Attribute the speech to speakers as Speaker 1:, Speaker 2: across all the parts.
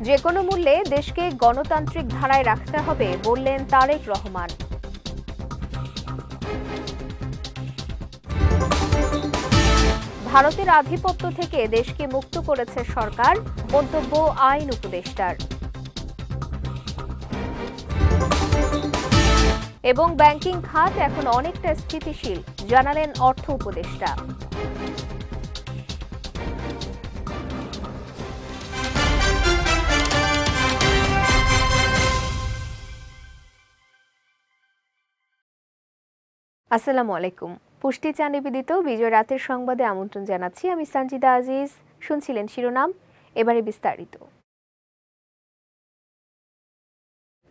Speaker 1: যে কোনো মূল্যে দেশকে গণতান্ত্রিক ধারায় রাখতে হবে বললেন তারেক রহমান। ভারতের আধিপত্য থেকে দেশকে মুক্ত করেছে সরকার, মন্তব্য আইন উপদেষ্টার। এবং ব্যাংকিং খাত এখন অনেকটা স্থিতিশীল, জানালেন অর্থ উপদেষ্টা। আসসালামু আলাইকুম। পুষ্টি চা নিবেদিত বিজয় রাতের সংবাদে আমন্ত্রণ জানাচ্ছি আমি সঞ্জিদা আজিজ। শুনছিলেন শিরোনাম, এবারে বিস্তারিত।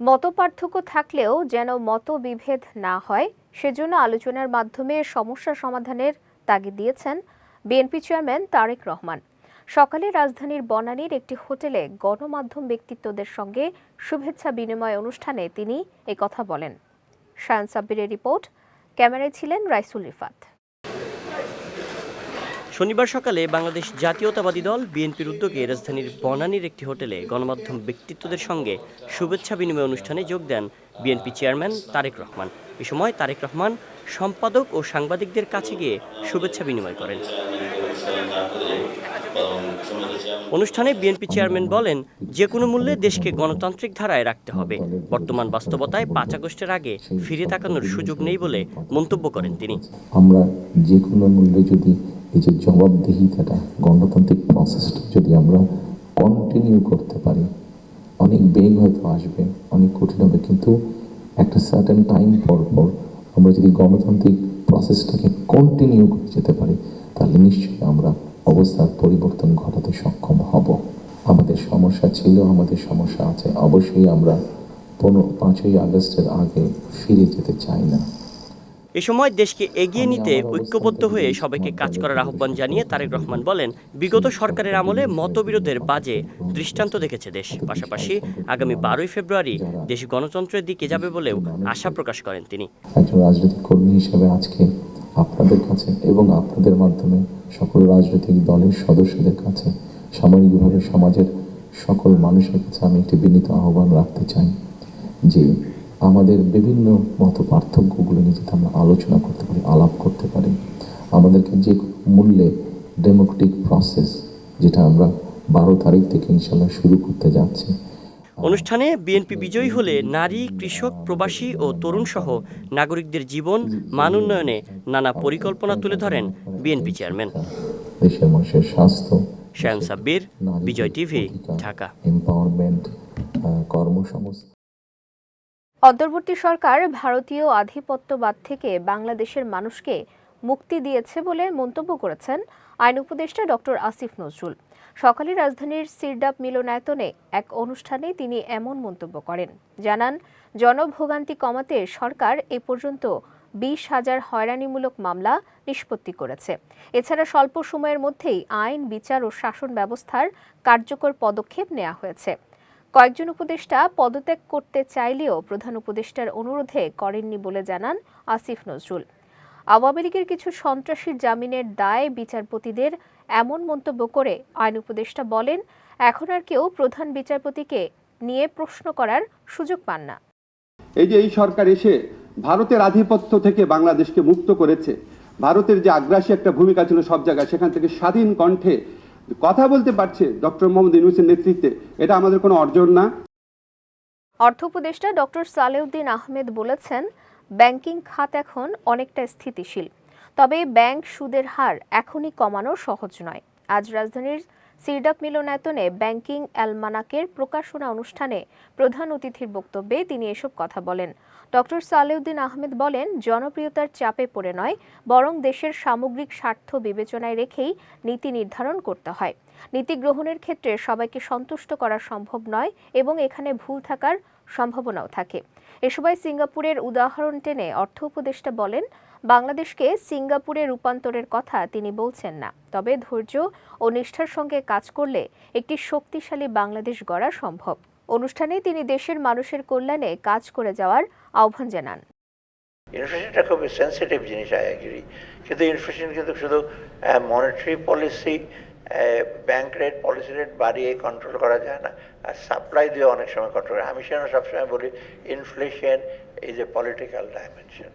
Speaker 1: মতপার্থক্য থাকলেও যেন মতবিভেদ না হয় সেজন্য আলোচনার মাধ্যমে সমস্যা সমাধানের তাগিদ দিয়েছেন বিএনপি চেয়ারম্যান তারেক রহমান। সকালে রাজধানীর বনানীর একটি হোটেলে গণমাধ্যম ব্যক্তিত্বদের সঙ্গে শুভেচ্ছা বিনিময় অনুষ্ঠানে তিনি একথা বলেন। শায়ান সাব্বিরের রিপোর্ট, ক্যামেরায় ছিলেন রাইসুল রিফাত।
Speaker 2: শনিবার সকালে বাংলাদেশ জাতীয়তাবাদী দল বিএনপির উদ্যোগে রাজধানীর বনানীর একটি হোটেলে গণমাধ্যম ব্যক্তিত্বদের সঙ্গে শুভেচ্ছা বিনিময় অনুষ্ঠানে যোগ দেন বিএনপি চেয়ারম্যান তারেক রহমান। এ সময় তারেক রহমান সম্পাদক ও সাংবাদিকদের কাছে গিয়ে শুভেচ্ছা বিনিময় করেন। অনুষ্ঠানে বিএনপি চেয়ারম্যান বলেন, যে কোনো মূল্যে দেশকে গণতান্ত্রিক ধারায় রাখতে হবে। বর্তমান বাস্তবতায় 5 আগস্টের আগে ফিরে তাকানোর সুযোগ নেই বলে মন্তব্য করেন তিনি।
Speaker 3: আমরা যে কোনো মূল্যে যদি এই যে জবাবদিহিতাটা, গণতান্ত্রিক প্রসেসটা যদি আমরা কন্টিনিউ করতে পারি, অনেক বেগ হয়তো আসবে, অনেক কঠিন হবে, কিন্তু একটা সার্টেন টাইম পর পর আমরা যদি গণতান্ত্রিক প্রসেসটাকে কন্টিনিউ করে যেতে পারি, তাহলে নিশ্চয়ই আমরা অবস্থার পরিবর্তন ঘটাতে সক্ষম হব। আমাদের সমস্যা ছিল, আমাদের সমস্যা আছে, অবশ্যই আমরা 5ই আগস্টের আগে ফিরে যেতে চাই না।
Speaker 2: এ সময় দেশকে এগিয়ে নিতে ঐক্যবদ্ধ হয়ে সবাইকে কাজ করার আহ্বান জানিয়ে তারেক রহমান বলেন, বিগত সরকারের আমলে মতবিরোধের বাজে দৃষ্টান্ত দেখেছে দেশ। পাশাপাশি আগামী 12ই ফেব্রুয়ারি দেশ গণতন্ত্রের দিকে যাবে বলেও আশা প্রকাশ করেন তিনি।
Speaker 3: একজন রাজনৈতিক কর্মী হিসেবে আজকে আপনাদের কাছে এবং আপনাদের মাধ্যমে সকল রাজনৈতিক দলের সদস্যদের কাছে, সাময়িকভাবে সমাজের সকল মানুষের কাছে আমি একটি বিনীত আহ্বান রাখতে চাই যে আমাদের বিভিন্ন মত পার্থক্যগুলো নিয়ে যাতে আমরা আলোচনা করতে পারি, আলাপ করতে পারি। আমাদেরকে যে মূল্যে ডেমোক্রেটিক প্রসেস, যেটা আমরা 12 তারিখ থেকে ইনশাল্লাহ শুরু করতে যাচ্ছি।
Speaker 2: অনুষ্ঠানে বিএনপি বিজয়ী হলে নারী, কৃষক, প্রবাসী ও তরুণ সহ নাগরিকদের জীবন মান উন্নয়নে নানা পরিকল্পনা তুলে ধরেন বিএনপি চেয়ারম্যান।
Speaker 3: দেশের মানুষের স্বাস্থ্য।
Speaker 2: শায়ান সাব্বির, বিজয় টিভি, ঢাকা।
Speaker 3: এম্পাওয়ারমেন্ট, কর্মসংস্থান।
Speaker 1: অন্তর্বর্তী সরকার ভারতীয় আধিপত্যবাদ থেকে বাংলাদেশের মানুষকে মুক্তি দিয়েছে বলে মন্তব্য করেছেন আইন উপদেষ্টা ডক্টর আসিফ নজরুল। সকালে রাজধানীর সিরডাপ মিলনায়তনে এক অনুষ্ঠানে তিনি এমন মন্তব্য করেন। জানান, জনভোগান্তি কমাতে সরকার এ পর্যন্ত 20,000 হয়রানিমূলক মামলা নিষ্পত্তি করেছে। এছাড়া স্বল্প সময়ের মধ্যেই আইন, বিচার ও শাসন ব্যবস্থার কার্যকর পদক্ষেপ নেওয়া হয়েছে। কয়েকজন উপদেষ্টা পদত্যাগ করতে চাইলেও প্রধান উপদেষ্টার অনুরোধে করেননি বলে জানান আসিফ নজরুল। আওয়ামী লীগের কিছু সন্ত্রাসীর জামিনের দায়ে বিচারপতিদের এমন মন্তব্য করে আইন উপদেষ্টা বলেন, এখন আর কেউ প্রধান বিচারপতিকে নিয়ে প্রশ্ন করার সুযোগ পান না।
Speaker 4: এই যে এই সরকার এসে ভারতের আধিপত্য থেকে বাংলাদেশকে মুক্ত করেছে, ভারতের যে আগ্রাসী একটা ভূমিকা ছিল সব জায়গায়, সেখান থেকে স্বাধীন কণ্ঠে কথা বলতে পারছে ডক্টর মোহাম্মদ ইউনূসের নেতৃত্বে, এটা আমাদের কোনো অর্জন না।
Speaker 1: অর্থ উপদেষ্টা ডক্টর সালেউদ্দিন আহমেদ বলেছেন, ব্যাংকিং খাত এখন অনেকটা স্থিতিশীল, তবে ব্যাংক সুদের হার এখনই কমানো সহজ নয়। আজ রাজধানীর সিরডাপ মিলনায়তনে ব্যাংকিং অ্যালমানাকের প্রকাশনা অনুষ্ঠানে প্রধান অতিথির বক্তব্যে তিনি এসব কথা বলেন। ডক্টর সালেউদ্দিন আহমেদ বলেন, জনপ্রিয়তার চাপে পড়ে নয়, বরং দেশের সামগ্রিক স্বার্থ বিবেচনায় রেখেই নীতি নির্ধারণ করতে হয়। নীতি গ্রহণের ক্ষেত্রে সবাইকে সন্তুষ্ট করা সম্ভব নয় এবং এখানে ভুল থাকার সম্ভাবনাও থাকে। এ সময় সিঙ্গাপুরের উদাহরণ টেনে অর্থ উপদেষ্টা বলেন, বাংলাদেশকে সিঙ্গাপুরে রূপান্তরের কথা তিনি বলছেন না, তবে ধৈর্য ও নিষ্ঠার সঙ্গে কাজ করলে একটি শক্তিশালী বাংলাদেশ গড়া সম্ভব। অনুষ্ঠানে তিনি দেশের মানুষের কল্যাণে কাজ করে যাওয়ার আহ্বান জানান।
Speaker 5: ইনফ্লেশনটা খুবই সেন্সিটিভ জিনিস, আই এগ্রি, কিন্তু ইনফ্লেশন কিন্তু শুধু monetary policy bank rate policy rate বাড়িয়ে কন্ট্রোল করা যায় না, আর সাপ্লাই দিয়ে অনেক সময় কন্ট্রোল আমি সেজন্য সবসময় বলি inflation is a political dimension.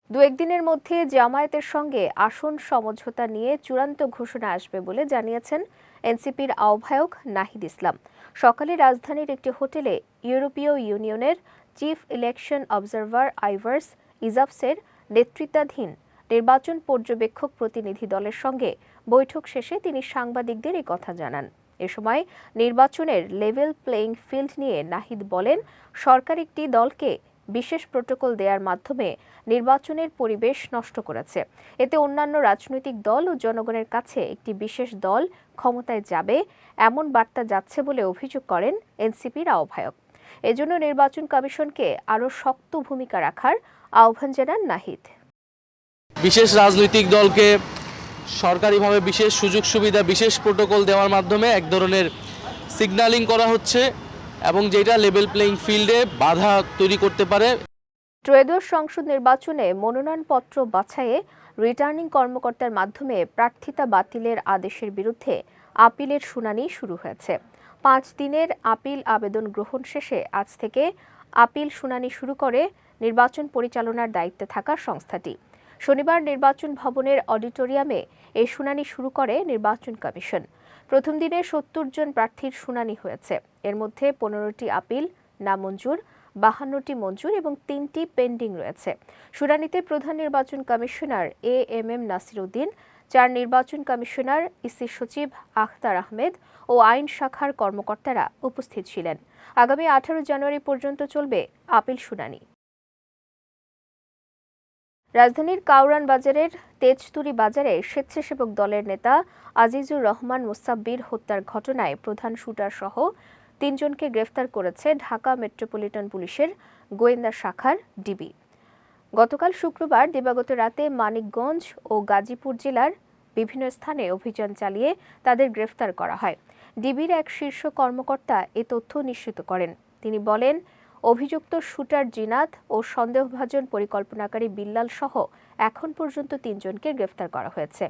Speaker 1: দু একদিনের মধ্যে জামায়াতের সঙ্গে আসন সমঝোতা নিয়ে চূড়ান্ত ঘোষণা আসবে বলে জানিয়েছেন এনসিপির আহ্বায়ক নাহিদ ইসলাম। সকালে রাজধানীর একটি হোটেলে ইউরোপীয় ইউনিয়নের চিফ ইলেকশন অবজারভার আইভার্স ইজাবসের নেতৃত্বাধীন নির্বাচন পর্যবেক্ষক প্রতিনিধি দলের সঙ্গে বৈঠক শেষে তিনি সাংবাদিকদের এই কথা জানান। এ সময় নির্বাচনের লেভেল প্লেইং ফিল্ড নিয়ে নাহিদ বলেন, সরকার একটি দলকে বিশেষ প্রোটোকল দেওয়ার মাধ্যমে নির্বাচনের পরিবেশ নষ্ট করেছে। এতে অন্যান্য রাজনৈতিক দল ও জনগণের কাছে একটি বিশেষ দল ক্ষমতায় যাবে এমন বার্তা যাচ্ছে বলে অভিযোগ করেন এনসিপির আহ্বায়ক। এজন্য নির্বাচন কমিশনকে আরও শক্ত ভূমিকা রাখার আহ্বান জানান নাহিদ।
Speaker 6: বিশেষ রাজনৈতিক দলকে সরকারিভাবে বিশেষ সুযোগ সুবিধা, বিশেষ প্রোটোকল দেওয়ার মাধ্যমে এক ধরনের সিগন্যালিং করা হচ্ছে এবং যেটা লেভেল প্লেইং ফিল্ডে বাধা তৈরি করতে পারে।
Speaker 1: ত্রয়োদশ সংসদ নির্বাচনে মনোনয়নপত্র বাছাইয়ে রিটার্নিং কর্মকর্তার মাধ্যমে প্রার্থিতা বাতিলের আদেশের বিরুদ্ধে আপিলের শুনানি শুরু হয়েছে। 5 দিনের আপিল আবেদন গ্রহণ শেষে আজ থেকে আপিল শুনানি শুরু করে নির্বাচন পরিচালনার দায়িত্বে থাকা সংস্থাটি। শনিবার নির্বাচন ভবনের অডিটোরিয়ামে এই শুনানি শুরু করে নির্বাচন কমিশন। প্রথম দিনে 70 জন প্রার্থীর শুনানি হয়েছে। এর মধ্যে 15টি আপিল নামঞ্জুর, 52টি মঞ্জুর এবং 3টি পেন্ডিং রয়েছে। শুনানিতে প্রধান নির্বাচন কমিশনার এএমএম নাসির উদ্দিন, 4 নির্বাচন কমিশনার, ইসি সচিব আখতার আহমেদ ও আইন শাখার কর্মকর্তারা উপস্থিত ছিলেন। আগামী 18 জানুয়ারি পর্যন্ত চলবে আপিল শুনানি। রাজধানীর কাউরান বাজারের তেজতুরি বাজারে স্বেচ্ছাসেবক দলের নেতা আজিজুর রহমান মুসাব্বির হত্যার ঘটনায় প্রধান শুটার সহ 3 জনকে গ্রেফতার করেছে ঢাকা মেট্রোপলিটন পুলিশের গোয়েন্দা শাখার ডিবি। গতকাল শুক্রবার দিবাগত রাতে মানিকগঞ্জ ও গাজীপুর জেলার বিভিন্ন স্থানে অভিযান চালিয়ে তাদের গ্রেফতার করা হয়। ডিবির এক শীর্ষ কর্মকর্তা এ তথ্য নিশ্চিত করেন। তিনি বলেন, অভিযুক্ত শুটার জিনাত ও সন্দেহভাজন পরিকল্পনাকারী বিল্লাল সহ এখন পর্যন্ত 3 জনকে গ্রেফতার করা হয়েছে।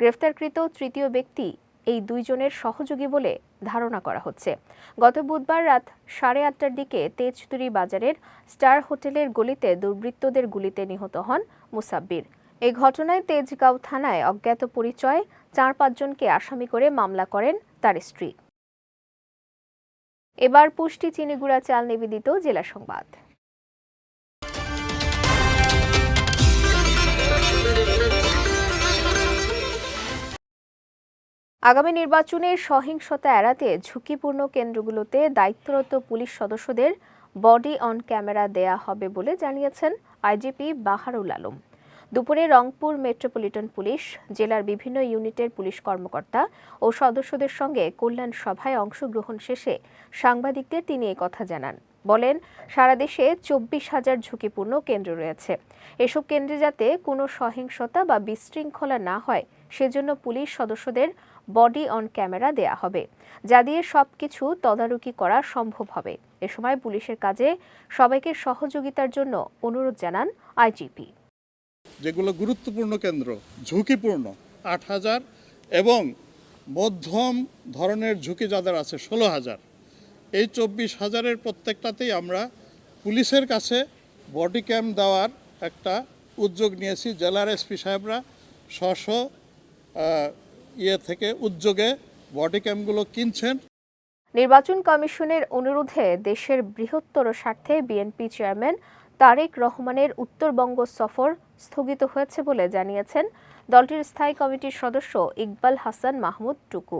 Speaker 1: গ্রেফতারকৃত তৃতীয় ব্যক্তি এই 2 জনের সহযোগী বলে ধারণা করা হচ্ছে। গত বুধবার রাত 8:30টার দিকে তেজতুরি বাজারের স্টার হোটেলের গলিতে দুর্বৃত্তদের গুলিতে নিহত হন মুসাব্বির। এই ঘটনায় তেজগাঁও থানায় অজ্ঞাত পরিচয় 4-5 জনকে আসামি করে মামলা করেন তার স্ত্রী। এবার পুষ্টি চিনিগুড়া চাল নিবেদিত জেলা সংবাদ। আগামী নির্বাচনে সহিংসতা এড়াতে ঝুঁকিপূর্ণ কেন্দ্রগুলোতে দায়িত্বরত পুলিশ সদস্যদের বডি অন ক্যামেরা দেয়া হবে বলে জানিয়েছেন আইজিপি বাহারুল আলম। দুপুরে রংপুর মেট্রোপলিটন পুলিশ জেলার বিভিন্ন ইউনিটের পুলিশ কর্মকর্তা ও সদস্যদের সঙ্গে কল্যাণ সভায় অংশগ্রহণ শেষে সাংবাদিকদের তিনি কথা জানান। বলেন, সারা দেশে 24,000 ঝুঁকিপূর্ণ কেন্দ্র রয়েছে। এসব কেন্দ্রে যাতে কোনো সহিংসতা বা বিশৃঙ্খলা না হয় সেজন্য পুলিশ সদস্যদের বডি অন ক্যামেরা দেয়া হবে, যা দিয়ে সবকিছু তদারকি করা সম্ভব হবে। এ সময় পুলিশের কাজে সবাইকে সহযোগিতার জন্য অনুরোধ জানান আইজিপি।
Speaker 7: যেগুলো গুরুত্বপূর্ণ কেন্দ্র, ঝুঁকিপূর্ণ 8,000 এবং মধ্যম ধরনের ঝুঁকি যাদের আছে 16,000, এই 24,000-এর প্রত্যেকটাতেই আমরা পুলিশের কাছে বডি ক্যাম দেওয়ার একটা উদ্যোগ নিয়েছি। জেলার এসপি সাহেবরা স্ব থেকে উদ্যোগে বডি ক্যামগুলো কিনছেন।
Speaker 1: নির্বাচন কমিশনের অনুরোধে দেশের বৃহত্তর স্বার্থে বিএনপি চেয়ারম্যান তারেক রহমানের উত্তরবঙ্গ সফর স্থগিত হয়েছে বলে জানিয়েছেন দলটির স্থায়ী কমিটির সদস্য ইকবাল হাসান মাহমুদ টুকু।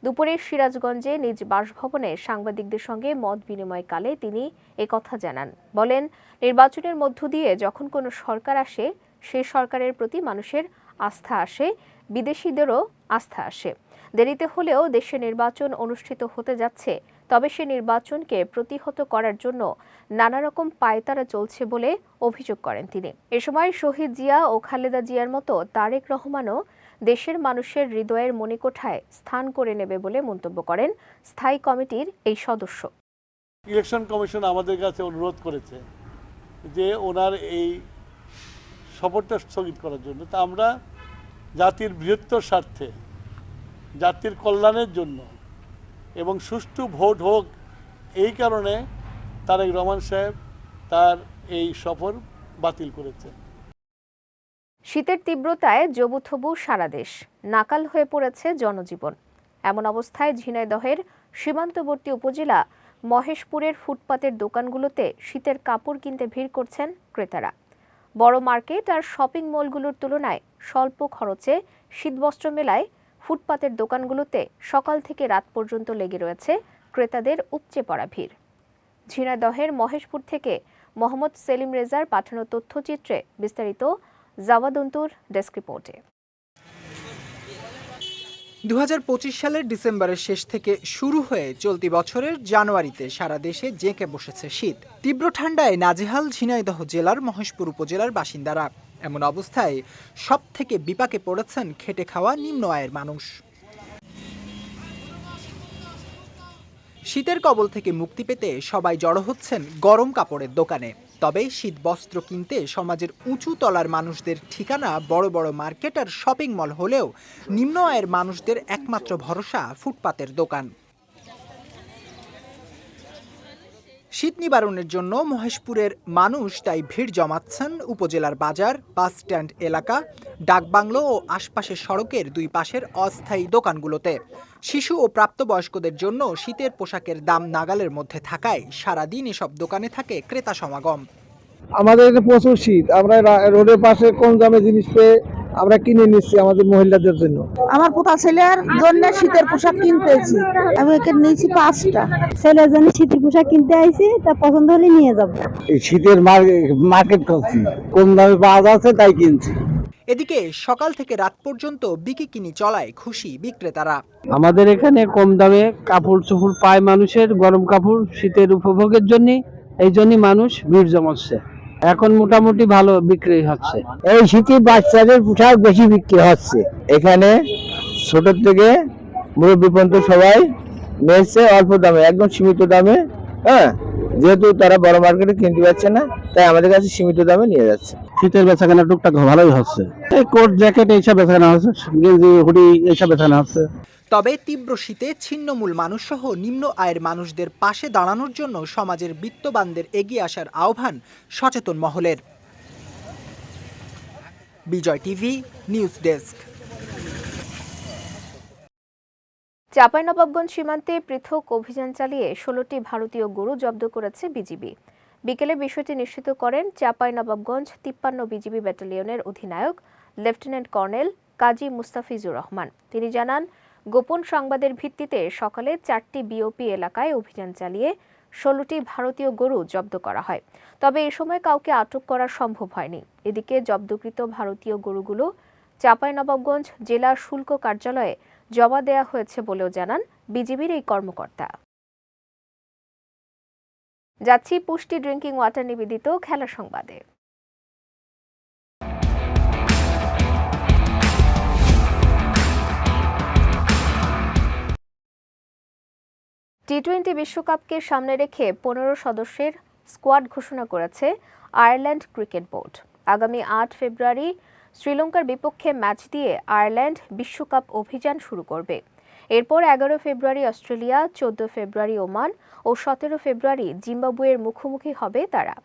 Speaker 1: দুপুরে সিরাজগঞ্জে নিজ বাসভবনে সাংবাদিকদের সঙ্গে মত বিনিময়কালে তিনি একথা জানান। বলেন, নির্বাচনের মধ্য দিয়ে যখন কোনো সরকার আসে, সেই সরকারের প্রতি মানুষের আস্থা আসে, বিদেশিদেরও আস্থা আসে। দেরিতে হলেও দেশে নির্বাচন অনুষ্ঠিত হতে যাচ্ছে, তবে সে নির্বাচনকে প্রতিহত করার জন্য নানা রকম পায়তারা চলছে বলে অভিযোগ করেন তিনি। এ সময় শহীদ জিয়া ও খালেদা জিয়ার মতো তারেক রহমানও দেশের মানুষের হৃদয়ের মণিকোঠায় স্থান করে নেবে বলে মন্তব্য করেন স্থায়ী কমিটির এই সদস্য।
Speaker 8: ইলেকশন কমিশন আমাদের কাছে অনুরোধ করেছে যে ওনার এই সফরটা স্থগিত করার জন্য। তা আমরা জাতির বৃহত্তর স্বার্থে জাতির কল্যাণের জন্য এবং সুষ্ঠু ভোট হোক, এই কারণে তারেক রহমান সাহেব তার এই সফর বাতিল করেছেন।
Speaker 1: শীতের তীব্রতায় জবুথবু সারা দেশ, নাকাল হয়ে পড়েছে জনজীবন। এমন অবস্থায় ঝিনাইদহের সীমান্তবর্তী উপজেলা মহেশপুরের ফুটপাতের দোকানগুলোতে শীতের কাপড় কিনতে ভিড় করছেন ক্রেতারা। বড় মার্কেট আর শপিং মলগুলোর তুলনায় স্বল্প খরচে শীতবস্ত্র মেলায় ফুটপাতের দোকানগুলোতে সকাল থেকে রাত পর্যন্ত লেগে রয়েছে ক্রেতাদের উপচে পড়া ভিড়। ঝিনাইদহের মহেশপুর থেকে মোহাম্মদ সেলিম রেজার পাঠানো তথ্যচিত্রে বিস্তারিত জাওয়াদন্তুর ডেস্ক রিপোর্টে।
Speaker 9: 2025 সালের ডিসেম্বরের শেষ থেকে শুরু হয়ে চলতি বছরের জানুয়ারিতে সারা দেশে জেঁকে বসেছে শীত। তীব্র ঠান্ডায় নাজেহাল ঝিনাইদহ জেলার মহেশপুর উপজেলার বাসিন্দারা। এমন অবস্থায় সব থেকে বিপাকে পড়েছেন খেটে খাওয়া নিম্ন আয়ের মানুষ। শীতের কবল থেকে মুক্তি পেতে সবাই জড়ো হচ্ছেন গরম কাপড়ের দোকানে। তবে শীত বস্ত্র কিনতে সমাজের উঁচু তলার মানুষদের ঠিকানা বড় বড় মার্কেট আর শপিং মল হলেও নিম্ন আয়ের মানুষদের একমাত্র ভরসা ফুটপাতের দোকান। শীত নিবারণের জন্য মহেশপুরের মানুষ তাই ভিড় জমাচ্ছেন উপজেলার বাজার, বাস স্ট্যান্ড এলাকা, ডাকবাংলো ও আশপাশের সড়কের দুই পাশের অস্থায়ী দোকানগুলোতে। শিশু ও প্রাপ্তবয়স্কদের জন্য শীতের পোশাকের দাম নাগালের মধ্যে থাকায় সারাদিন এসব দোকানে থাকে ক্রেতা সমাগম।
Speaker 10: আমাদের এখানে প্রচুর শীত, আমরা রোডের পাশে কম দামে জিনিস পেয়ে আমরা কিনে নিচ্ছি আমাদের মহিলাদের জন্য।
Speaker 11: আমার পোতা ছেলের জন্য শীতের পোশাক কিনতেছি, আমি এখানে নিয়েছি 5টা। ছেলের জন্য শীতের পোশাক কিনতে আইছি, তা পছন্দ হলে নিয়ে যাব।
Speaker 10: এই শীতের মার্কেট করছি, কম দামে পাওয়া যাচ্ছে তাই কিনছি।
Speaker 9: এদিকে সকাল থেকে রাত পর্যন্ত বিকিনি চলায় খুশি বিক্রেতারা।
Speaker 12: আমাদের এখানে কম দামে কাপড় চোপড় পায় মানুষের, গরম কাপড় শীতের উপভোগের জন্য, এই জন্যই মানুষ ভিড় জমাচ্ছে। এখন মোটামুটি ভালো বিক্রি হচ্ছে।
Speaker 10: এই শীতে বাচ্চাদের পোশাক বেশি বিক্রি হচ্ছে। এখানে ছোট থেকে মুরব্বী পর্যন্ত সবাই নিয়েছে অল্প দামে, একদম সীমিত দামে। হ্যাঁ, যেহেতু তারা বড় মার্কেটে কিনতে পারছে না, তাই আমাদের কাছে সীমিত দামে নিয়ে যাচ্ছে।
Speaker 12: শীতের বেচাকেনা টুকটাক ভালোই হচ্ছে। এই কোট জ্যাকেট এইসব বেচাকেনা হচ্ছে, গেঞ্জি হুডি এইসব বেচাকেনা হচ্ছে।
Speaker 9: তবে তীব্র শীতে ছিন্নমূল মানুষসহ নিম্ন আয়ের মানুষদের পাশে দাঁড়ানোর জন্য সমাজের বিত্তবানদের এগিয়ে আসার আহ্বান সচেতন মহলের। বিজয় টিভি নিউজ ডেস্ক।
Speaker 1: চাঁপাইনবাবগঞ্জ সীমান্তে পৃথক অভিযান চালিয়ে 16টি ভারতীয় গরু জব্দ করেছে বিজিবি। বিকেলে বিষয়টি নিশ্চিত করেন চাঁপাইনবাবগঞ্জ 53 বিজিবি ব্যাটালিয়নের অধিনায়ক লেফটেন্যান্ট কর্নেল কাজী মুস্তাফিজুর রহমান। তিনি জানান, গোপন সংবাদের ভিত্তিতে সকালে 4টি বিওপি এলাকায় অভিযান চালিয়ে 16টি ভারতীয় গরু জব্দ করা হয়। তবে এ সময় কাউকে আটক করা সম্ভব হয়নি। এদিকে জব্দকৃত ভারতীয় গরুগুলো চাঁপাইনবাবগঞ্জ জেলা শুল্ক কার্যালয়ে জমা দেওয়া হয়েছে বলেও জানান বিজিবির এই কর্মকর্তা। যাচ্ছি পুষ্টি ড্রিঙ্কিং ওয়াটার নিবেদিত খেলা সংবাদে। টি-20 বিশ্বকাপকে সামনে রেখে 15 সদস্যের স্কোয়াড ঘোষণা করেছে আয়ারল্যান্ড ক্রিকেট বোর্ড। আগামী 8 ফেব্রুয়ারি শ্রীলঙ্কার বিপক্ষে ম্যাচ দিয়ে আয়ারল্যান্ড বিশ্বকাপ অভিযান শুরু করবে। এরপর 11 ফেব্রুয়ারি অস্ট্রেলিয়া, 14 ফেব্রুয়ারি ওমান ও 17 ফেব্রুয়ারি জিম্বাবুয়ের মুখোমুখি হবে তারা।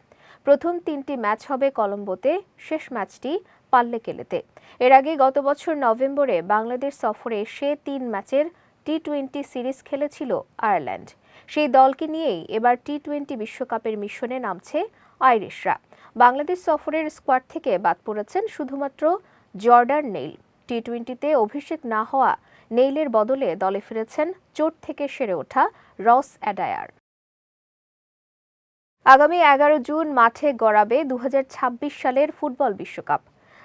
Speaker 1: প্রথম 3টি ম্যাচ হবে কলম্বোতে, শেষ ম্যাচটি পাল্লেকেলেতে। এর আগে গত বছর নভেম্বরে বাংলাদেশ সফরে এসে 3 ম্যাচের টি-20 সিরিজ খেলেছিল আয়ারল্যান্ড। সেই দলকে নিয়েই এবার টি-20 বিশ্বকাপের মিশনে নামছে আইরিশরা। বাংলাদেশ সফরের স্কোয়াড থেকে বাদ পড়েছেন শুধুমাত্র জর্ডান নেইল। টি-20তে অভিষেক না হওয়া নেইলের বদলে দলে ফিরেছেন চোট থেকে সেরে ওঠা রস অ্যাডায়ার। আগামী 11 জুন মাঠে গড়াবে 2026 সালের ফুটবল বিশ্বকাপ,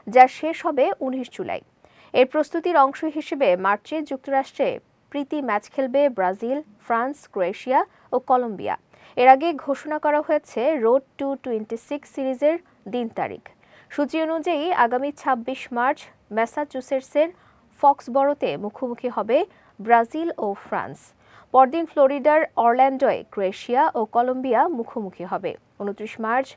Speaker 1: যা শেষ হবে 19 জুলাই। এর প্রস্তুতির অংশ হিসেবে মার্চে যুক্তরাষ্ট্রে প্রীতি ম্যাচ খেলবে ব্রাজিল, ফ্রান্স, ক্রোয়েশিয়া ও কলম্বিয়া। এর আগে ঘোষণা করা হয়েছে রোড টু 26 সিরিজের দিন তারিখ। সূচি অনুযায়ী আগামী 26 মার্চ ম্যাসাচুসেটসের ফক্সবরোতে মুখোমুখি হবে ব্রাজিল ও ফ্রান্স। পরদিন ফ্লোরিডার অরল্যান্ডোয় ক্রোয়েশিয়া ও কলম্বিয়া মুখোমুখি হবে। 29 মার্চ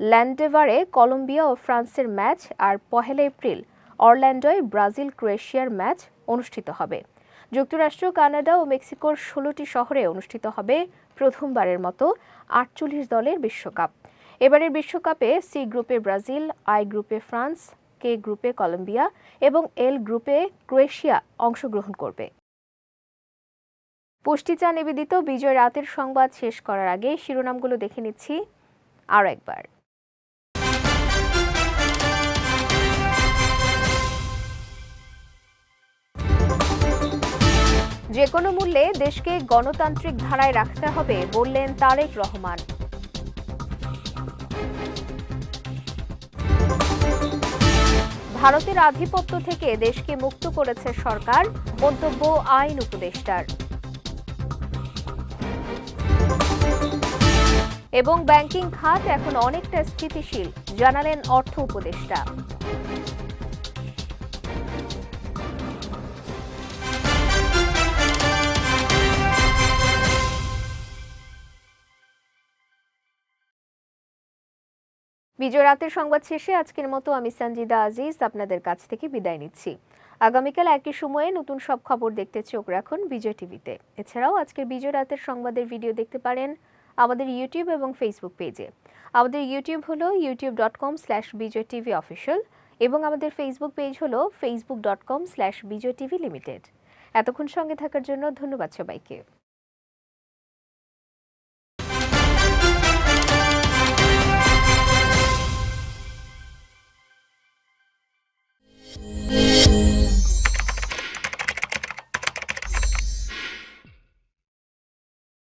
Speaker 1: ল্যান্ডেভারে কলম্বিয়া ও ফ্রান্সের ম্যাচ, আর 1 এপ্রিল অরল্যান্ডোয় ব্রাজিল ক্রোয়েশিয়ার ম্যাচ অনুষ্ঠিত হবে। যুক্তরাষ্ট্র, কানাডা ও মেক্সিকোর 16টি শহরে অনুষ্ঠিত হবে প্রথমবারের মতো 48 দলের বিশ্বকাপ। এবারের বিশ্বকাপে সি গ্রুপে ব্রাজিল, আই গ্রুপে ফ্রান্স, কে গ্রুপে কলম্বিয়া এবং এল গ্রুপে ক্রোয়েশিয়া অংশগ্রহণ করবে। পুষ্টিচা নিবেদিত বিজয় রাতের সংবাদ শেষ করার আগে শিরোনামগুলো দেখে নিচ্ছি আরও একবার। যে কোনো মূল্যে দেশকে গণতান্ত্রিক ধারায় রাখতে হবে বললেন তারেক রহমান। ভারতের আধিপত্য থেকে দেশকে মুক্ত করেছে সরকার, মন্তব্য আইন উপদেষ্টার। এবং ব্যাংকিং খাত এখন অনেকটা স্থিতিশীল, জানালেন অর্থ উপদেষ্টা। বিজয় রাতের সংবাদ শেষে আজকের মতো আমি সঞ্জিদা আজিজ আপনাদের কাছ থেকে বিদায় নিচ্ছি। আগামীকাল একই সময়ে নতুন সব খবর দেখতে চোখ রাখুন বিজয় টিভিতে। এছাড়াও আজকের বিজয় রাতের সংবাদের ভিডিও দেখতে পারেন আমাদের ইউটিউব এবং ফেসবুক পেজে। আমাদের ইউটিউব হলো youtube.com/bijaytvofficial এবং আমাদের ফেসবুক পেজ হলো facebook.com/bijaytvlimited। এতক্ষণ সঙ্গে থাকার জন্য ধন্যবাদ সবাইকে।